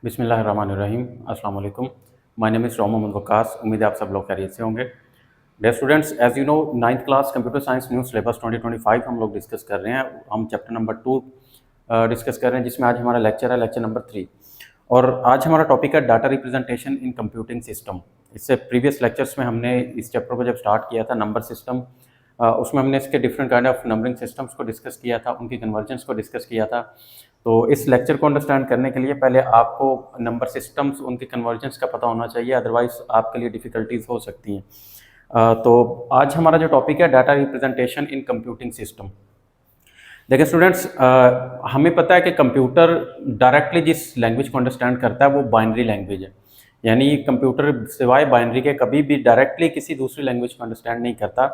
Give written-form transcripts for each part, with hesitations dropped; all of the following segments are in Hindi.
बिस्मिल्लाहिर्रहमानिर्रहीम। अस्सलाम वालेकुम। My name is Mohammad Waqas. उम्मीद है आप सब लोग खैरियत से होंगे। Dear students, as you know 9th class computer science new syllabus 2025 हम लोग डिस्कस कर रहे हैं। हम चैप्टर नंबर 2 डिस्कस कर रहे हैं, जिसमें आज हमारा लेक्चर है लेक्चर नंबर 3। और आज हमारा टॉपिक है data representation in computing system. इससे प्रीवियस लेक्चर्स में हमने इस चैप्टर को जब स्टार्ट किया था नंबर सिस्टम, उसमें हमने इसके different kind of numbering systems को डिस्कस किया था, उनकी कन्वर्जन्स को डिस्कस किया था। तो इस लेक्चर को अंडरस्टैंड करने के लिए पहले आपको नंबर सिस्टम्स, उनके कन्वर्जन्स का पता होना चाहिए, अदरवाइज आपके लिए डिफ़िकल्टीज हो सकती हैं। तो आज हमारा जो टॉपिक है data representation in computing system. देखिए स्टूडेंट्स, हमें पता है कि कंप्यूटर डायरेक्टली जिस लैंग्वेज को अंडरस्टैंड करता है वो बाइनरी लैंग्वेज है। यानी कंप्यूटर सिवाय बाइनरी के कभी भी डायरेक्टली किसी दूसरी लैंग्वेज को अंडरस्टैंड नहीं करता।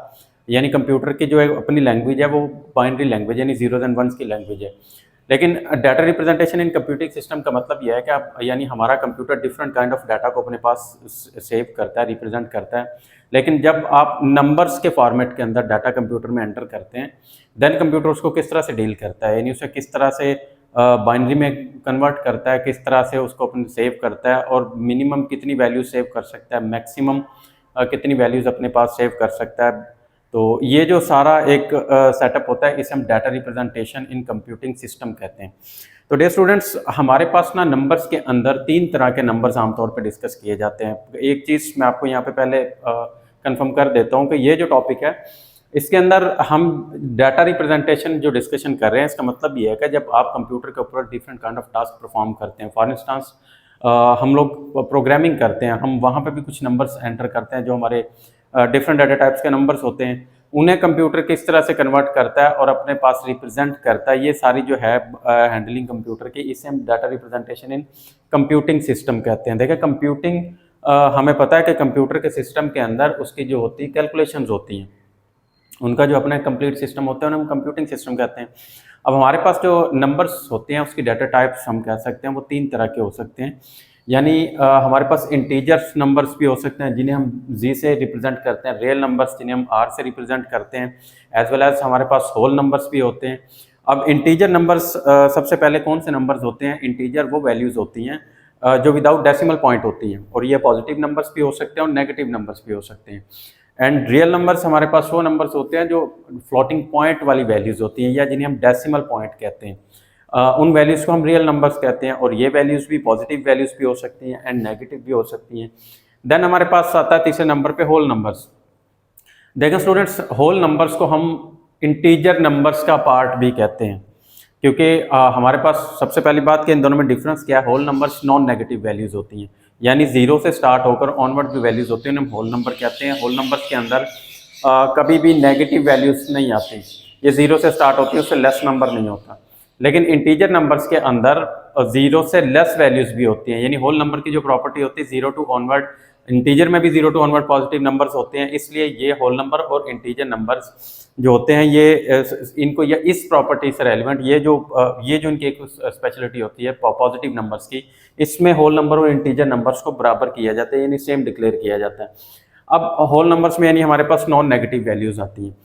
यानी कंप्यूटर की जो है अपनी लैंग्वेज है वो बाइनरी लैंग्वेज यानी जीरोज एंड वंस की लैंग्वेज है। लेकिन data representation in computing system का मतलब यह है कि आप यानी हमारा computer different kind of data को अपने पास सेव करता है, रिप्रेजेंट करता है। लेकिन जब आप नंबर्स के फॉर्मेट के अंदर डाटा कंप्यूटर में एंटर करते हैं, देन कंप्यूटर उसको किस तरह से डील करता है, यानी उसे किस तरह से बाइनरी में कन्वर्ट करता है, किस तरह से उसको अपने सेव करता है और मिनिमम कितनी वैल्यू सेव कर सकता है, मैक्सिमम कितनी वैल्यूज़ अपने पास सेव कर सकता है। तो ये जो सारा एक सेटअप होता है इसे हम data representation in computing system कहते हैं। तो डियर स्टूडेंट्स, हमारे पास ना नंबर्स के अंदर 3 तरह के नंबर्स आमतौर पे डिस्कस किए जाते हैं। एक चीज़ मैं आपको यहाँ पे पहले कंफर्म कर देता हूँ कि ये जो टॉपिक है इसके अंदर हम डाटा रिप्रेजेंटेशन जो डिस्कशन कर रहे हैं, इसका मतलब ये है कि जब आप कंप्यूटर के ऊपर different kind of task perform करते हैं, फॉर इंस्टांस हम लोग प्रोग्रामिंग करते हैं, हम वहाँ पे भी कुछ नंबर्स एंटर करते हैं जो हमारे डिफरेंट डाटा टाइप्स के नंबर्स होते हैं, उन्हें कंप्यूटर किस तरह से कन्वर्ट करता है और अपने पास रिप्रेजेंट करता है, ये सारी जो है हैंडलिंग कंप्यूटर की, इसे हम data representation in computing system कहते हैं। देखिए कंप्यूटिंग, हमें पता है कि कंप्यूटर के सिस्टम के अंदर उसकी जो होती है कैलकुलेशंस होती हैं, उनका जो अपना कंप्लीट सिस्टम होता है उन्हें हम कंप्यूटिंग सिस्टम कहते हैं। अब हमारे पास जो नंबर्स होते हैं उसकी डाटा टाइप्स हम कह सकते हैं वो 3 तरह के हो सकते हैं। यानी हमारे पास इंटीजर्स नंबर्स भी हो सकते हैं जिन्हें हम जी से रिप्रेजेंट करते हैं, रियल नंबर्स जिन्हें हम आर से रिप्रेजेंट करते हैं, एज वेल एज हमारे पास होल नंबर्स भी होते हैं। अब इंटीजर नंबर्स, सबसे पहले कौन से नंबर्स होते हैं? इंटीजर वो वैल्यूज़ होती हैं जो विदाउट डेसिमल पॉइंट होती हैं, और ये पॉजिटिव नंबर्स भी हो सकते हैं और नेगेटिव नंबर्स भी हो सकते हैं। एंड रियल नंबर्स हमारे पास वो नंबर्स होते हैं जो फ्लोटिंग पॉइंट वाली वैल्यूज़ होती हैं या जिन्हें हम डेसिमल पॉइंट कहते हैं। उन वैल्यूज़ को हम रियल नंबर्स कहते हैं, और ये वैल्यूज़ भी पॉजिटिव वैल्यूज़ भी हो सकती हैं एंड नेगेटिव भी हो सकती हैं। देन हमारे पास आता है तीसरे नंबर पे होल नंबर्स। देखें स्टूडेंट्स, होल नंबर्स को हम इंटीजर नंबर्स का पार्ट भी कहते हैं, क्योंकि हमारे पास सबसे पहली बात कि इन दोनों में डिफरेंस क्या है। Whole numbers non negative values होती हैं, यानी 0 से स्टार्ट होकर ऑनवर्ड जो वैल्यूज़ होती हैं उन्हें हम होल नंबर कहते हैं। होल नंबर्स के अंदर कभी भी नेगेटिव वैल्यूज़ नहीं आती, ये 0 से स्टार्ट होती है, उससे लेस नंबर नहीं होता। लेकिन इंटीजर नंबर्स के अंदर 0 से लेस वैल्यूज़ भी होती हैं, यानी होल नंबर की जो प्रॉपर्टी होती है 0 टू ऑनवर्ड, इंटीजर में भी 0 टू ऑनवर्ड पॉजिटिव नंबर्स होते हैं, इसलिए ये होल नंबर और इंटीजर नंबर्स जो होते हैं ये इनको या इस प्रॉपर्टी से रेलिवेंट ये जो इनकी एक स्पेशलिटी होती है पॉजिटिव नंबर्स की, इसमें होल नंबर और इंटीजर नंबर्स को बराबर किया जाता है, यानी सेम डिक्लेयर किया जाता है। अब होल नंबर्स में यानी हमारे पास नॉन नेगेटिव वैल्यूज़ आती हैं।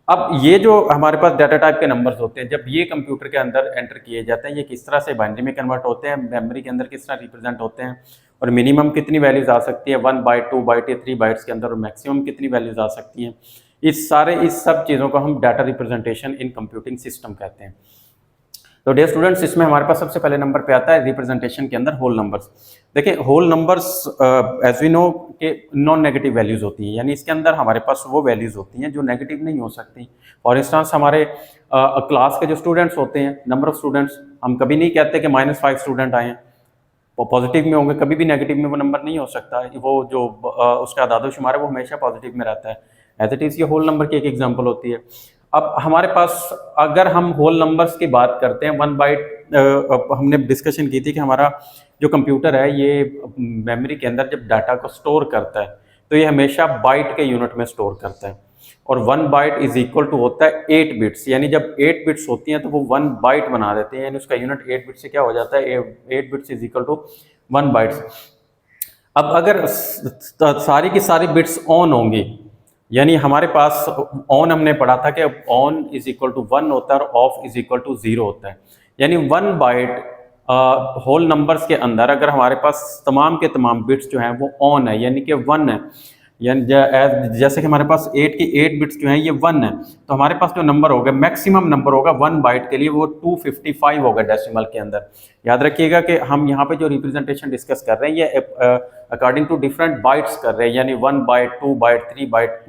अब ये जो हमारे पास डाटा टाइप के नंबर्स होते हैं, जब ये कंप्यूटर के अंदर एंटर किए जाते हैं, ये किस तरह से बाइनरी में कन्वर्ट होते हैं, मेमोरी के अंदर किस तरह रिप्रेजेंट होते हैं, और मिनिमम कितनी वैल्यूज आ सकती है 1 बाइट 2 बाइट या 3 बाइट्स के अंदर, और मैक्सिमम कितनी वैल्यूज आ सकती हैं, इस सब चीज़ों को हम data representation in computing system कहते हैं। तो डियर स्टूडेंट्स, इसमें हमारे पास सबसे पहले नंबर पे आता है रिप्रेजेंटेशन के अंदर होल नंबर्स। देखिए whole numbers as we know के नॉन नेगेटिव वैल्यूज़ होती हैं, यानी इसके अंदर हमारे पास वो वैल्यूज़ होती हैं जो नेगेटिव नहीं हो सकती। फॉर इंस्टांस हमारे क्लास के जो स्टूडेंट्स होते हैं, नंबर ऑफ स्टूडेंट्स, हम कभी नहीं कहते कि -5 स्टूडेंट आए हैं, वो पॉजिटिव में होंगे, कभी भी नेगेटिव में वो नंबर नहीं हो सकता। वो जो उसका आदाद-ओ-शुमार है वो हमेशा पॉजिटिव में रहता है। एज इट इज़ ये होल नंबर की एक एग्जांपल होती है। अब हमारे पास अगर हम होल नंबर्स की बात करते हैं 1 बाइट, हमने डिस्कशन की थी कि हमारा जो कंप्यूटर है ये मेमोरी के अंदर जब डाटा को स्टोर करता है तो ये हमेशा बाइट के यूनिट में स्टोर करता है, और 1 बाइट इज इक्वल टू होता है 8 बिट्स, यानी जब 8 बिट्स होती हैं तो वो 1 बाइट बना देते हैं, यानी उसका यूनिट 8 बिट से क्या हो जाता है, 8 bits is equal to 1 bytes. अब अगर सारी की सारी बिट्स ऑन होंगी, यानी हमारे पास ऑन हमने पढ़ा था कि ऑन इज इक्वल टू 1 होता है और ऑफ इज इक्वल टू 0 होता है, यानी 1 बाइट होल नंबर्स के अंदर अगर हमारे पास तमाम के तमाम बिट्स जो हैं वो ऑन है, यानी कि 1 है, यानी जैसे कि हमारे पास 8 की 8 बिट्स जो हैं ये 1 है, तो हमारे पास जो नंबर होगा, मैक्सिमम नंबर होगा 1 बाइट के लिए, वो 255 होगा डेसिमल के अंदर। याद रखिएगा कि हम यहाँ पे जो रिप्रेजेंटेशन डिस्कस कर रहे हैं ये अकॉर्डिंग टू डिफरेंट बाइट्स कर रहे हैं, यानी 1 बाइट, 2 बाइट, 3 बाइट,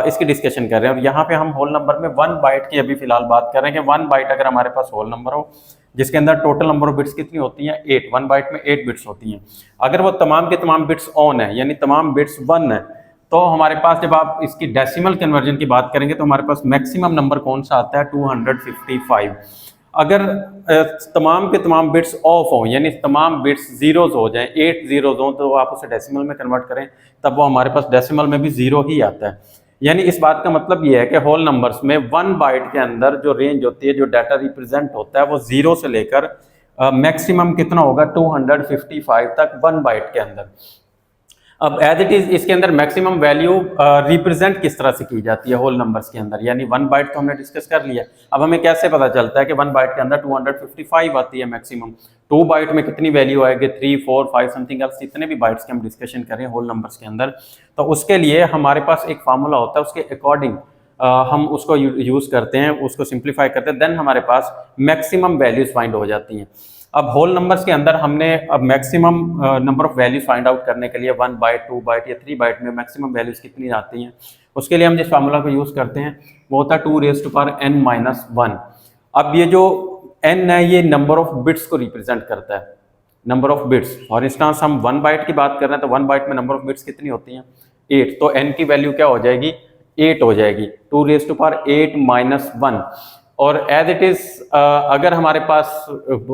इसकी डिस्कशन कर रहे हैं। और यहाँ पे हम होल नंबर में 1 बाइट की अभी फिलहाल बात कर रहे हैं कि 1 बाइट अगर हमारे पास होल नंबर हो जिसके अंदर टोटल नंबर ऑफ बिट्स कितनी होती हैं, 8, 1 बाइट में 8 बिट्स होती हैं। अगर वो तमाम के तमाम बिट्स ऑन है, यानी तमाम बिट्स 1 है, तो हमारे पास जब आप इसकी डेसिमल कन्वर्जन की बात करेंगे तो हमारे पास मैक्सिमम नंबर कौन सा आता है, 255। अगर तमाम के तमाम बिट्स ऑफ हो, यानी तमाम बिट्स जीरोज हो जाएं, 8 जीरोज हो, तो आप उसे डेसिमल में कन्वर्ट करें तब वो हमारे पास डेसिमल में भी 0 ही आता है। यानी इस बात का मतलब ये है कि होल नंबर्स में 1 बाइट के अंदर जो रेंज होती है, जो डाटा रिप्रेजेंट होता है, वो 0 से लेकर मैक्सिमम कितना होगा, 255 तक 1 बाइट के अंदर। अब एज इट इज इसके अंदर मैक्सिमम वैल्यू रिप्रेजेंट किस तरह से की जाती है होल नंबर्स के अंदर, यानी 1 बाइट तो हमने डिस्कस कर लिया। अब हमें कैसे पता चलता है कि 1 बाइट के अंदर 255 आती है मैक्सिमम, 2 बाइट में कितनी वैल्यू आएगी, 3, 4, 5 समथिंग एल्स, जितने भी बाइट्स की हम डिस्कशन करें होल नंबर्स के अंदर, तो उसके लिए हमारे पास एक फार्मूला होता है, उसके अकॉर्डिंग हम उसको यूज करते हैं, उसको सिंप्लीफाई करते हैं, देन हमारे पास मैक्सिमम वैल्यूज फाइंड हो जाती हैं। अब होल नंबर्स के अंदर हमने अब maximum number of values find out करने के लिए 1 बाइट, 2 बाइट या 3 बाइट में मैक्सिमम वैल्यूज कितनी आती हैं, उसके लिए हम जिस फार्मूला को यूज करते हैं वो होता है 2n-1। अब ये जो n है ये नंबर ऑफ बिट्स को रिप्रेजेंट करता है, number of bits. For instance हम 1 बाइट की बात कर रहे हैं तो 1 बाइट में नंबर ऑफ बिट्स कितनी होती हैं, 8, तो n की वैल्यू क्या हो जाएगी, 8 हो जाएगी, 2^8-1। और एज इट इज अगर हमारे पास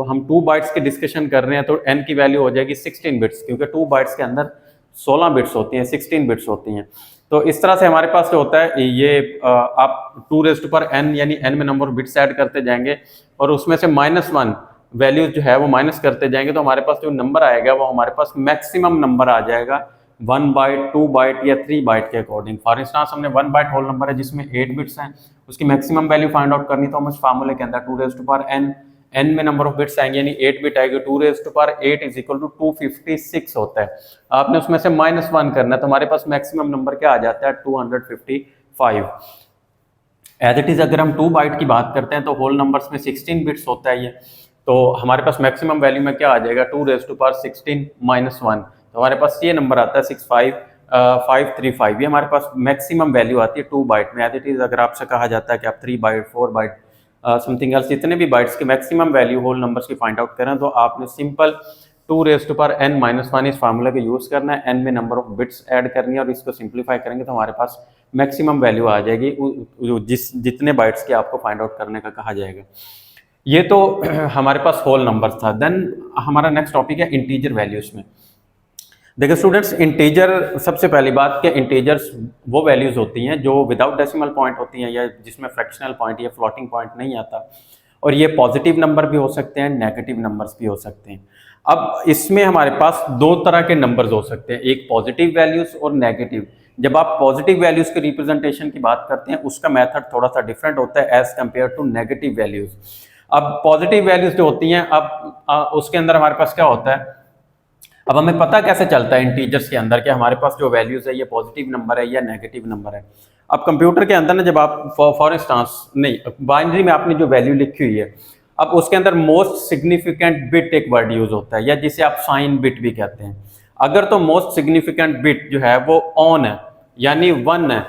हम 2 बाइट्स की डिस्कशन कर रहे हैं तो n की वैल्यू हो जाएगी 16 बिट्स, क्योंकि 2 बाइट्स के अंदर 16 बिट्स होती हैं, 16 बिट्स होती हैं। तो इस तरह से हमारे पास जो होता है ये आप 2n यानी n में नंबर ऑफ बिट्स ऐड करते जाएंगे और उसमें से -1 वैल्यू जो है वो माइनस करते जाएंगे, तो हमारे पास जो नंबर आएगा वो हमारे पास मैक्सिमम नंबर आ जाएगा 1 बाइट, 2 बाइट या 3 बाइट के अकॉर्डिंग। फॉर इंस्टांस हमने 1 बाइट होल नंबर है जिसमें 8 बिट्स हैं, उसकी मैक्सिमम वैल्यू फाइंड आउट करनी, तो हम इस फार्मूले के अंदर 2n में नंबर ऑफ बिट्स आएंगे यानी 8 बिट आएगी, 2^8 = 256 होता है। आपने उसमें से -1 करना है तो हमारे पास मैक्सिमम नंबर क्या आ जाता है, 255। एज इट इज अगर हम 2 बाइट की बात करते हैं तो होल नंबर्स में 16 बिट्स होता है ये, तो हमारे पास मैक्सिमम वैल्यू में क्या आ जाएगा, 2^16-1, तो हमारे पास ये नंबर आता है 65535। ये हमारे पास मैक्सिमम वैल्यू आती है 2 बाइट में। एज इट इज अगर आपसे कहा जाता है कि आप 3 बाइट, 4 बाइट समथिंग एल्स जितने भी बाइट्स के मैक्सिमम वैल्यू होल नंबर्स की फाइंड आउट करें तो आपने सिंपल 2^n-1 इस फार्मूले को यूज करना है, n में नंबर ऑफ बिट्स ऐड करनी है और इसको सिंप्लीफाई करेंगे तो हमारे पास मैक्सिमम वैल्यू आ जाएगी जितने बाइट्स के आपको फाइंड आउट करने का कहा जाएगा। ये तो हमारे पास होल नंबर था। देन हमारा नेक्स्ट टॉपिक है इंटीजर वैल्यूज में। देखिए स्टूडेंट्स, इंटीजर, सबसे पहली बात कि इंटीजर्स वो वैल्यूज होती हैं जो विदाउट डेसिमल पॉइंट होती हैं या जिसमें फ्रैक्शनल पॉइंट या फ्लोटिंग पॉइंट नहीं आता, और ये पॉजिटिव नंबर भी हो सकते हैं, नेगेटिव नंबर्स भी हो सकते हैं। अब इसमें हमारे पास 2 तरह के नंबर्स हो सकते हैं, एक पॉजिटिव वैल्यूज और नेगेटिव। जब आप पॉजिटिव वैल्यूज के रिप्रेजेंटेशन की बात करते हैं उसका मेथड थोड़ा सा डिफरेंट होता है as compare to negative values. अब पॉजिटिव वैल्यूज जो होती हैं, अब उसके अंदर हमारे पास क्या होता है, अब हमें पता कैसे चलता है इंटीजर्स के अंदर कि हमारे पास जो वैल्यूज है ये पॉजिटिव नंबर है या नेगेटिव नंबर है। अब कंप्यूटर के अंदर ना जब आप फॉर इंस्टांस नहीं बाइनरी में आपने जो वैल्यू लिखी हुई है, अब उसके अंदर मोस्ट सिग्निफिकेंट बिट एक वर्ड यूज होता है या जिसे आप साइन बिट भी कहते हैं। अगर तो मोस्ट सिग्निफिकेंट बिट जो है वो ऑन है यानी 1 है,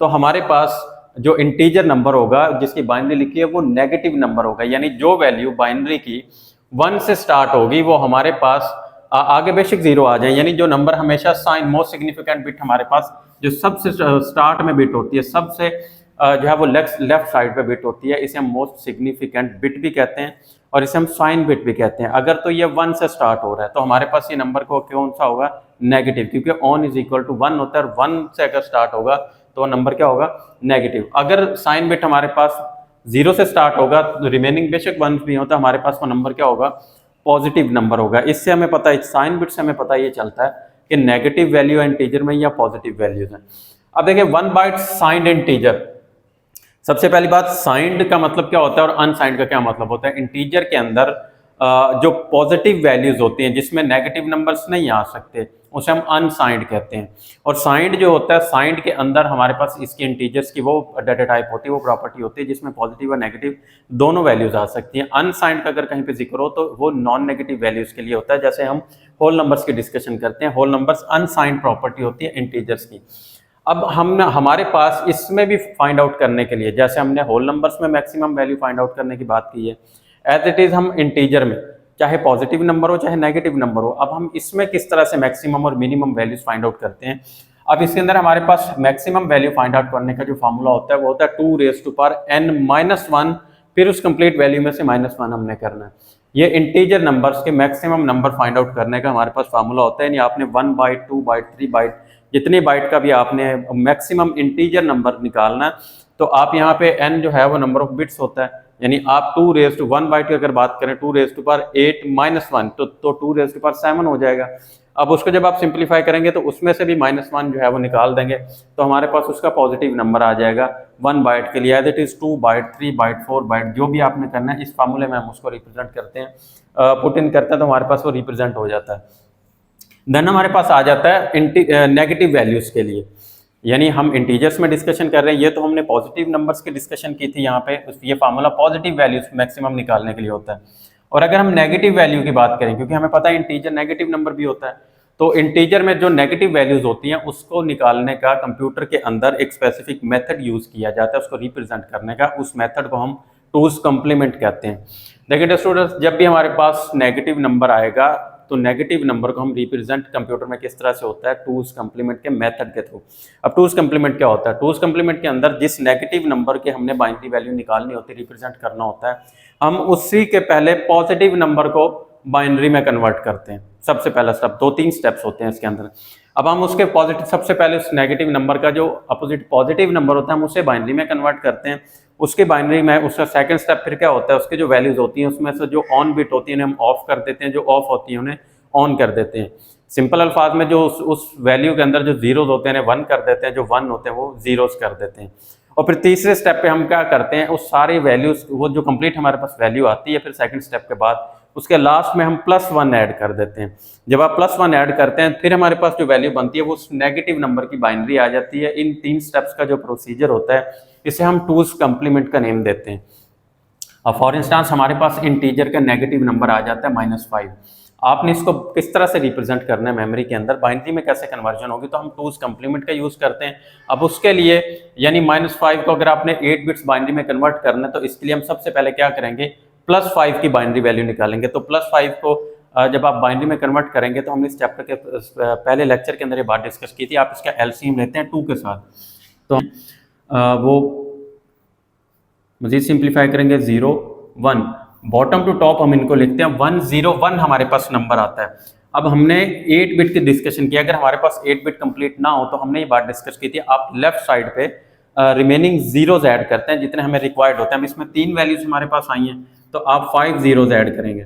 तो हमारे पास जो इंटीजर नंबर होगा जिसकी बाइनरी लिखी है वो नेगेटिव नंबर होगा, यानी जो वैल्यू बाइनरी की 1 से स्टार्ट होगी वो हमारे पास आगे बेशक 0 आ जाए, यानी जो नंबर हमेशा साइन मोस्ट सिग्निफिकेंट बिट हमारे पास जो सबसे स्टार्ट में बिट होती है, सबसे जो है वो लेफ्ट साइड पे बिट होती है, इसे हम मोस्ट सिग्निफिकेंट बिट भी कहते हैं और इसे हम साइन बिट भी कहते हैं। अगर तो ये 1 से स्टार्ट हो रहा है तो हमारे पास ये नंबर को कौन सा होगा, नेगेटिव, क्योंकि ऑन = 1 होता है और 1 से अगर स्टार्ट होगा तो नंबर क्या होगा, नेगेटिव। अगर साइन बिट हमारे पास 0 से स्टार्ट होगा तो रिमेनिंग बेशक 1 भी होता है, हमारे पास वो नंबर क्या होगा, पॉजिटिव नंबर होगा। इससे हमें पता है, साइन बिट से हमें पता ये चलता है कि नेगेटिव वैल्यू है इंटीजर में या पॉजिटिव वैल्यूज हैं। अब देखिए 1 बाइट साइंड इंटीजर, सबसे पहली बात साइंड का मतलब क्या होता है और अनसाइंड का क्या मतलब होता है। इंटीजर के अंदर जो पॉजिटिव वैल्यूज होती हैं जिसमें नेगेटिव नंबर्स नहीं आ सकते उसे हम अनसाइंड कहते हैं। और साइंड जो होता है, साइंड के अंदर हमारे पास इसकी इंटीजर्स की वो डाटा टाइप होती है, वो प्रॉपर्टी होती है जिसमें पॉजिटिव और नेगेटिव दोनों वैल्यूज आ सकती हैं। अनसाइंड का अगर कहीं पे जिक्र हो तो वो नॉन नेगेटिव वैल्यूज के लिए होता है। जैसे हम होल नंबर्स की डिस्कशन करते हैं, होल नंबर्स अनसाइंड प्रॉपर्टी होती है इंटीजर्स की। अब हम हमारे पास इसमें भी फाइंड आउट करने के लिए, जैसे हमने होल नंबर्स में मैक्सिमम वैल्यू फाइंड आउट करने की बात की है, एज इट इज हम इंटीजर में चाहे पॉजिटिव नंबर हो चाहे नेगेटिव नंबर हो, अब हम इसमें किस तरह से मैक्सिमम और मिनिमम वैल्यूज फाइंड आउट करते हैं। अब इसके अंदर हमारे पास मैक्सिमम वैल्यू फाइंड आउट करने का जो फॉर्मूला होता है वो होता है 2n-1, फिर उस कंप्लीट वैल्यू में से -1 हमने करना है। ये इंटीजर नंबर्स के मैक्सिमम नंबर फाइंड आउट करने का हमारे पास फार्मूला होता है। यानी आपने 1 बाइट, 2 बाइट, 3 बाइट, जितने बाइट का भी आपने मैक्सिमम इंटीजर नंबर निकालना है, तो आप यहाँ पे n जो है वो नंबर ऑफ बिट्स होता है। यानी आप 2^1 बाइट की अगर बात करें 2^8-1 तो 2^7 हो जाएगा। अब उसको जब आप सिंप्लीफाई करेंगे तो उसमें से भी -1 जो है वो निकाल देंगे, तो हमारे पास उसका पॉजिटिव नंबर आ जाएगा 1 बाइट के लिए। As it is 2 byte, 3 byte, 4 byte, जो भी आपने करना है इस फार्मूले में हम उसको रिप्रेजेंट करते हैं, पुट इन करते हैं, तो हमारे पास वो रिप्रेजेंट हो जाता है। देन हमारे पास आ जाता है नेगेटिव वैल्यूज के लिए। यानी हम इंटीजर्स में डिस्कशन कर रहे हैं, ये तो हमने पॉजिटिव नंबर्स की डिस्कशन की थी यहाँ पे, ये फार्मूला पॉजिटिव वैल्यूज मैक्सिमम निकालने के लिए होता है। और अगर हम नेगेटिव वैल्यू की बात करें, क्योंकि हमें पता है इंटीजर नेगेटिव नंबर भी होता है, तो इंटीजर में जो नेगेटिव वैल्यूज होती हैं उसको निकालने का कंप्यूटर के अंदर एक स्पेसिफिक मेथड यूज किया जाता है उसको रिप्रेजेंट करने का। उस मेथड को हम 2's कॉम्प्लीमेंट कहते हैं। देखिए स्टूडेंट्स, जब भी हमारे पास नेगेटिव नंबर आएगा तो नेगेटिव नंबर को हम रिप्रेजेंट कंप्यूटर में किस तरह से होता है, 2's कॉम्प्लीमेंट के मेथड के थ्रू। अब 2's कॉम्प्लीमेंट क्या होता है? 2's कॉम्प्लीमेंट के अंदर जिस नेगेटिव नंबर के हमने बाइनरी वैल्यू निकालनी होती है, रिप्रेजेंट करना होता है, हम उसी के पहले पॉजिटिव नंबर को बाइनरी में कन्वर्ट करते हैं। सबसे पहला स्टेप, 2-3 स्टेप्स होते हैं इसके अंदर। अब हम उसके पॉजिटिव, सबसे पहले उस नेगेटिव नंबर का जो अपोजिट पॉजिटिव नंबर होता है हम उसे बाइनरी में कन्वर्ट करते हैं। उसके बाइनरी में उसका सेकंड स्टेप फिर क्या होता है, उसके जो वैल्यूज होती हैं उसमें से जो ऑन बिट होती है उन्हें हम ऑफ कर देते हैं, जो ऑफ होती है उन्हें ऑन कर देते हैं। सिंपल अल्फाज में जो उस वैल्यू के अंदर जो जीरोज होते हैं उन्हें 1 कर देते हैं, जो 1 होते हैं वो जीरोज कर देते हैं। और फिर तीसरे स्टेप पे हम क्या करते हैं, उस सारी वैल्यूज, वो जो कंप्लीट हमारे पास वैल्यू आती है, फिर सेकंड स्टेप के बाद उसके लास्ट में हम +1 ऐड कर देते हैं। जब आप +1 ऐड करते हैं फिर हमारे पास जो वैल्यू बनती है वो उस नेगेटिव नंबर की बाइनरी आ जाती है। इन 3 स्टेप्स का जो प्रोसीजर होता है इसे हम 2's कॉम्प्लीमेंट का नेम देते हैं। अब फॉर इंस्टांस हमारे पास इंटीजर का नेगेटिव नंबर आ जाता है -5। आपने इसको किस तरह से रिप्रेजेंट करना है मेमोरी के अंदर, बाइनरी में कैसे कन्वर्जन होगी, तो हम 2's कॉम्प्लीमेंट का यूज करते हैं। अब उसके लिए यानी -5 को अगर आपने 8 बिट्स बाइनरी में कन्वर्ट करना है तो इसके लिए हम सबसे पहले क्या करेंगे, +5 की बाइनरी वैल्यू निकालेंगे। तो +5 को जब आप बाइनरी में कन्वर्ट करेंगे, तो हमने इस चैप्टर के पहले लेक्चर के अंदर ये बात डिस्कस की थी, आप इसका एलसीएम लेते हैं 2 के साथ, तो वो मजीद सिंप्लीफाई करेंगे 0, 1, बॉटम टू टॉप हम इनको लिखते हैं 101 हमारे पास नंबर आता है। अब हमने 8 बिट की डिस्कशन की, अगर हमारे पास 8 बिट कंप्लीट ना हो तो हमने ये बात डिस्कस की थी, आप लेफ्ट साइड पे रिमेनिंग जीरोज ऐड करते हैं जितने हमें रिक्वायर्ड होते हैं। अब इसमें 3 वैल्यूज हमारे पास आई हैं तो आप 5 जीरोज ऐड करेंगे,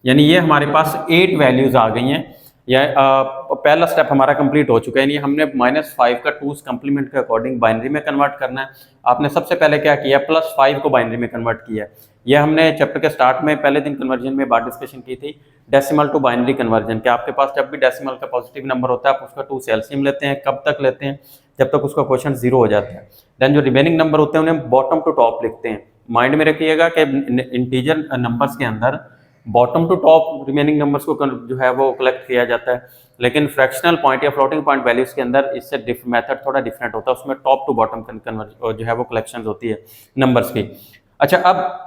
यानी ये हमारे पास 8 वैल्यूज आ गई हैं। या पहला स्टेप हमारा कंप्लीट हो चुका है, यानी हमने -5 का 2's कॉम्प्लीमेंट के अकॉर्डिंग बाइनरी में कन्वर्ट करना है। आपने सबसे पहले क्या किया, +5 को बाइनरी में कन्वर्ट किया। ये हमने चैप्टर के स्टार्ट में पहले दिन कन्वर्जन में बात डिस्कशन की थी, डेसिमल टू बाइनरी कन्वर्जन, कि आपके पास जब भी डेसिमल का पॉजिटिव नंबर होता है आप उसका 2 से एलसीएम लेते हैं। कब तक लेते हैं, जब तक उसका क्वेश्चन 0 हो जाता है। देन जो रिमेनिंग नंबर होते हैं उन्हें बॉटम टू टॉप लिखते हैं। माइंड में रखिएगा कि इंटीजर नंबर्स के अंदर bottom to top remaining numbers को जो है वो कलेक्ट किया जाता है, लेकिन फ्रैक्शनल पॉइंट या फ्लोटिंग पॉइंट वैल्यूज के अंदर इससे मेथड थोड़ा डिफरेंट होता है, उसमें टॉप टू बॉटम जो है वो कलेक्शन होती है नंबर्स की। अच्छा, अब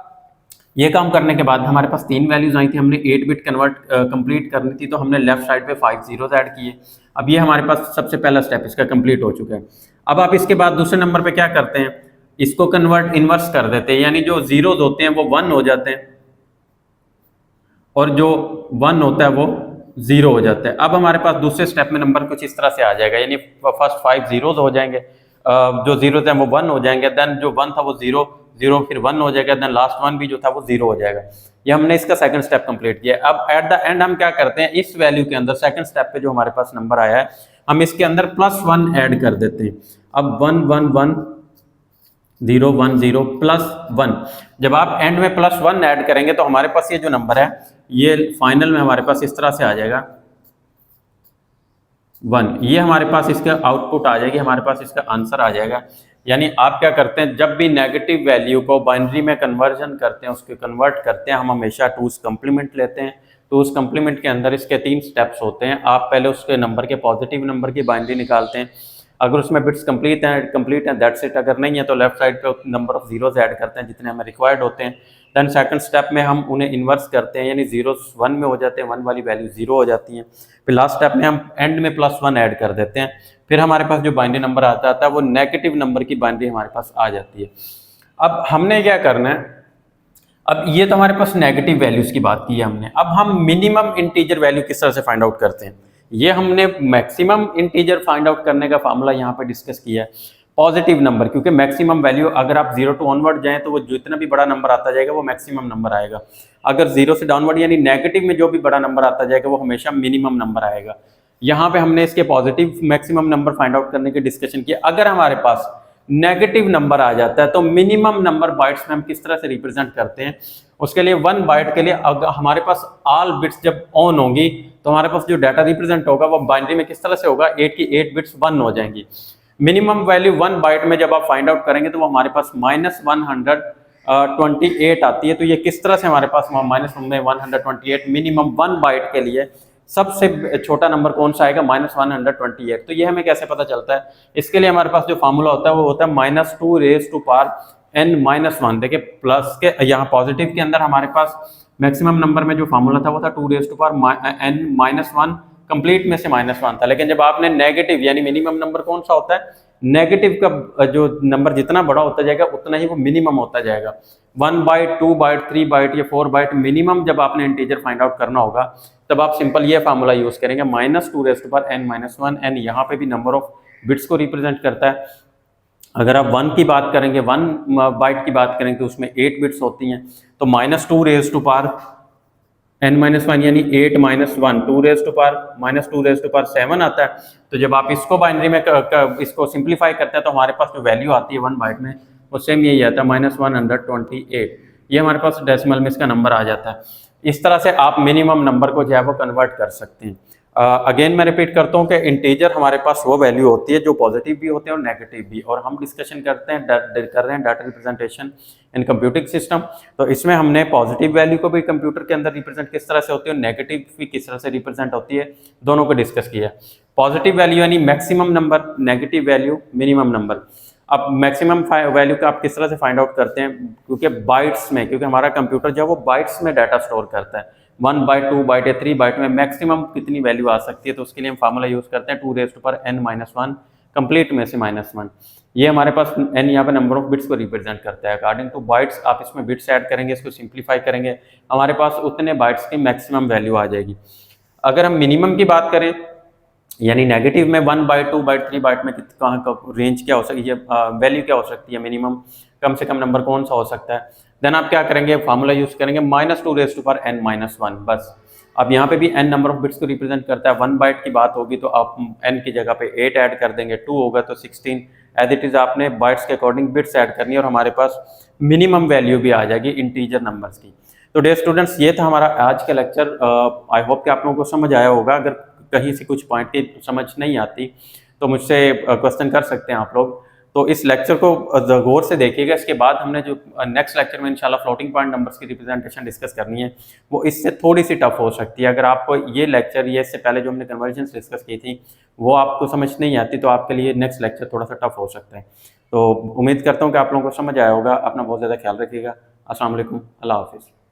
ये काम करने के बाद हमारे पास 3 वैल्यूज आई थी, हमने 8 बिट कन्वर्ट कंप्लीट करनी थी, तो हमने लेफ्ट साइड पे 5 जीरोज ऐड किए। अब ये हमारे पास सबसे पहला स्टेप इसका कंप्लीट हो चुका है। अब आप इसके बाद दूसरे नंबर पे क्या करते हैं, इसको कन्वर्ट इनवर्स कर देते हैं, यानी जो जीरोज होते हैं वो 1 हो जाते हैं और जो 1 होता है वो 0 हो जाता है। अब हमारे पास दूसरे स्टेप में नंबर कुछ इस तरह से आ जाएगा, यानी फर्स्ट 5 जीरोज हो जाएंगे, जो जीरोज हैं वो 1 हो जाएंगे, देन जो 1 था वो 0 फिर 1 हो जाएगा, देन लास्ट 1 भी जो था वो 0 हो जाएगा। ये हमने इसका सेकंड स्टेप कंप्लीट किया। अब एट द एंड हम क्या करते हैं, इस वैल्यू के अंदर सेकंड स्टेप पे जो हमारे पास नंबर आया है हम इसके अंदर +1 ऐड कर देते हैं। अब 1 1 1 0 1 0 प्लस 1। जब आप एंड में प्लस 1 ऐड करेंगे तो हमारे पास ये जो नंबर है ये फाइनल में हमारे पास इस तरह से आ जाएगा 1। ये हमारे पास इसका आउटपुट आ जाएगी, हमारे पास इसका आंसर आ जाएगा। यानी आप क्या करते हैं, जब भी नेगेटिव वैल्यू को बाइनरी में कन्वर्जन करते हैं, उसको कन्वर्ट करते हैं, हम हमेशा टूज कम्प्लीमेंट लेते हैं। टूज कम्प्लीमेंट के अंदर इसके 3 स्टेप्स होते हैं। आप पहले उसके नंबर के पॉजिटिव नंबर की बाइनरी निकालते हैं, अगर उसमें बिट्स कंप्लीट हैं दैट्स इट, अगर नहीं है तो लेफ्ट साइड पे नंबर ऑफ जीरोज ऐड करते हैं जितने हमें रिक्वायर्ड होते हैं। देन सेकंड स्टेप में हम उन्हें इन्वर्स करते हैं, यानी जीरोस 1 में हो जाते हैं, 1 वाली वैल्यू 0 हो जाती है। फिर लास्ट स्टेप में हम एंड में प्लस 1 ऐड कर देते हैं, फिर हमारे पास जो बाइनरी नंबर आता है वो नेगेटिव नंबर की बाइनरी हमारे पास आ जाती है। अब हमने क्या करना है, अब ये तो हमारे पास नेगेटिव वैल्यूज की बात की है हमने। अब हम मिनिमम इंटीजर वैल्यू किस तरह से फाइंड आउट करते हैं, ये हमने मैक्सिमम इंटीजर फाइंड आउट करने का फार्मूला यहाँ पे डिस्कस किया है। पॉजिटिव नंबर, क्योंकि मैक्सिमम वैल्यू अगर आप 0 टू ऑनवर्ड जाएं तो वो जितना भी बड़ा नंबर आता जाएगा वो मैक्सिमम नंबर आएगा। अगर 0 से डाउनवर्ड यानी नेगेटिव में जो भी बड़ा नंबर आता जाएगा वो हमेशा मिनिमम नंबर आएगा। यहाँ पे हमने इसके positive maximum number find out करने की डिस्कशन किया। अगर हमारे पास नेगेटिव नंबर आ जाता है तो मिनिमम नंबर बाइट्स में हम किस तरह से रिप्रेजेंट करते हैं, उसके लिए 1 बाइट के लिए अगर हमारे पास ऑल बिट्स जब ऑन होंगी तो हमारे पास जो डाटा रिप्रेजेंट होगा वो बाइनरी में किस तरह से होगा, 8 की 8 बिट्स 1 हो जाएंगी। मिनिमम वैल्यू 1 बाइट में जब आप फाइंड आउट करेंगे तो वो हमारे पास -128 आती है। तो ये किस तरह से हमारे पास -128 मिनिमम 1 बाइट के लिए सबसे छोटा नंबर कौन सा आएगा, -128। तो ये हमें कैसे पता चलता है, इसके लिए हमारे पास जो फार्मूला होता है वो होता है -2 रेज़ टू पावर n-1। देखिए प्लस के यहाँ पॉजिटिव के अंदर हमारे पास मैक्सिमम नंबर में जो फार्मूला था वो था 2 raise to power n-1, complete में से -1 था। लेकिन जब आपने नेगेटिव यानी मिनिमम नंबर कौन सा होता है, नेगेटिव का जो नंबर जितना बड़ा होता जाएगा उतना ही वो मिनिमम होता जाएगा। 1 बाइट 2 बाइट 3 बाइट या 4 बाइट मिनिमम जब आपने इंटीजर फाइंड आउट करना होगा तब आप सिंपल ये फार्मूला यूज करेंगे -2 raise to power n-1। n यहाँ पे भी नंबर ऑफ बिट्स को रिप्रेजेंट करता है। अगर आप 1 की बात करेंगे, 1 बाइट की बात करेंगे तो उसमें 8 बिट्स होती हैं, तो -2 रेज़ टू पावर n-1 यानी 8 -1 2 raise to power -2 raise to power 7 आता है। तो जब आप इसको बाइनरी में इसको सिंप्लीफाई करते हैं तो हमारे पास जो वैल्यू आती है 1 बाइट में वो सेम यही आता है -128। ये हमारे पास डेसिमल में इसका नंबर आ जाता है। इस तरह से आप मिनिमम नंबर को जो है वो कन्वर्ट कर सकते हैं। अगेन मैं रिपीट करता हूँ कि इंटीजर हमारे पास वो वैल्यू होती है जो पॉजिटिव भी होते हैं और नेगेटिव भी, और हम डिस्कशन करते हैं कर रहे हैं data representation in computing system. तो इसमें हमने पॉजिटिव वैल्यू को भी कंप्यूटर के अंदर रिप्रेजेंट किस तरह से होती है और नेगेटिव भी किस तरह से रिप्रेजेंट होती है, दोनों को डिस्कस किया। पॉजिटिव वैल्यू यानी maximum number, negative value minimum number. अब मैक्सिमम वैल्यू का आप किस तरह से फाइंड आउट करते हैं, क्योंकि बाइट्स में, क्योंकि हमारा कंप्यूटर जो है वो बाइट्स में डाटा स्टोर करता है। 1 बाइट 2 बाइट या 3 बाइट में मैक्सिमम कितनी वैल्यू आ सकती है, तो उसके लिए हम फार्मूला यूज करते हैं 2 raise to power n-1 complete में से -1। ये हमारे पास n यहाँ पे नंबर ऑफ बिट्स को रिप्रेजेंट करता है। अकॉर्डिंग टू बाइट्स आप इसमें बिट्स ऐड करेंगे, इसको सिंप्लीफाई करेंगे, हमारे पास उतने बाइट्स की मैक्सिमम वैल्यू आ जाएगी। अगर हम मिनिमम की बात करें यानी नेगेटिव में 1 बाइट 2 बाइट 3 बाइट में कहाँ का रेंज क्या हो सकती है, वैल्यू क्या हो सकती है, मिनिमम कम से कम नंबर कौन सा हो सकता है, देन आप क्या करेंगे, फार्मूला यूज करेंगे -2 रेज़ टू पावर n-1 बस। अब यहाँ पे भी n नंबर ऑफ बिट्स को रिप्रेजेंट करता है। 1 बाइट की बात होगी तो आप n की जगह पे 8 ऐड कर देंगे, 2 होगा तो 16, एज इट इज आपने बाइट्स के अकॉर्डिंग बिट्स ऐड करनी है और हमारे पास मिनिमम वैल्यू भी आ जाएगी इंटीजर नंबर्स की। तो डियर स्टूडेंट्स ये था हमारा आज का लेक्चर। आई होप कि आप लोगों को समझ आया होगा। अगर कहीं से कुछ पॉइंट की समझ नहीं आती तो मुझसे क्वेश्चन कर सकते हैं आप लोग। तो इस लेक्चर को गौर से देखिएगा। इसके बाद हमने जो नेक्स्ट लेक्चर में इंशाल्लाह फ्लोटिंग पॉइंट नंबर्स की रिप्रेजेंटेशन डिस्कस करनी है, वो इससे थोड़ी सी टफ हो सकती है। अगर आपको ये लेक्चर या इससे पहले जो हमने कन्वर्जन्स डिस्कस की थी वो आपको समझ नहीं आती तो आपके लिए नेक्स्ट लेक्चर थोड़ा सा टफ हो सकता है। तो उम्मीद करता हूँ कि आप लोगों को समझ आया होगा। अपना बहुत ज़्यादा ख्याल रखिएगा। अस्सलाम वालेकुम, अल्लाह हाफिज़।